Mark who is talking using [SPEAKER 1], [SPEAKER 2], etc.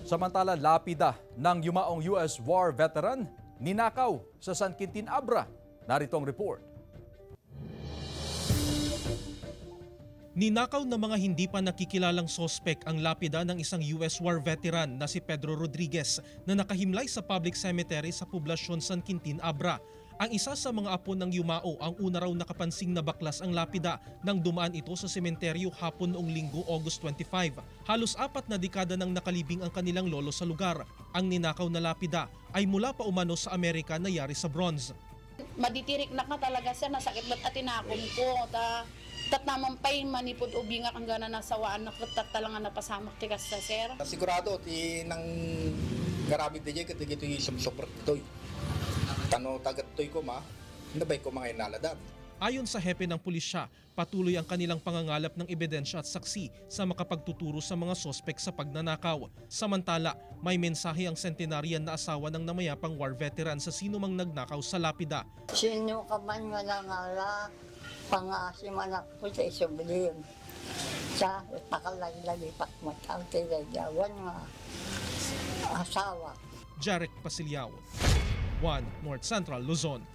[SPEAKER 1] Samantala, lapida ng yumaong US war veteran ninakaw sa San Quintin, Abra. Narito ang report.
[SPEAKER 2] Ninakaw ng mga hindi pa nakikilalang sospek ang lapida ng isang US war veteran na si Pedro Rodriguez na nakahimlay sa public cemetery sa poblasyon San Quintin, Abra. Ang isa sa mga apo ng yumao ang una raw nakapansing na baklas ang lapida nang dumaan ito sa sementeryo hapon noong Linggo, August 25. Halos 4 na dekada nang nakalibing ang kanilang lolo sa lugar. Ang ninakaw na lapida ay mula pa umano sa Amerika na yari sa bronze.
[SPEAKER 3] Maditirik na ka talaga sir, nasakit ba't atinakom ko. Tat naman pa'y manipod o bingak ang gana nasawaan na talangan na pasamak tikas sa sir.
[SPEAKER 4] Sigurado, nang garabit di dyan, katigito yung sumsoprat ito. Tano tagat to'y ko nabay ko mga inaladat.
[SPEAKER 2] Ayon sa hepe ng pulisya, patuloy ang kanilang pangangalap ng ebidensya at saksi sa makapagtuturo sa mga sospek sa pagnanakaw. Samantala, may mensahe ang centenarian na asawa ng namayapang war veteran sa sinumang nagnakaw sa lapida.
[SPEAKER 5] Sino ka man nga nangala, pangasim anak ko sa isubilin. Sa pakalaglagipak matang tilayawan nga asawa.
[SPEAKER 2] Jarek Pasilyao, 1 North Central Luzon.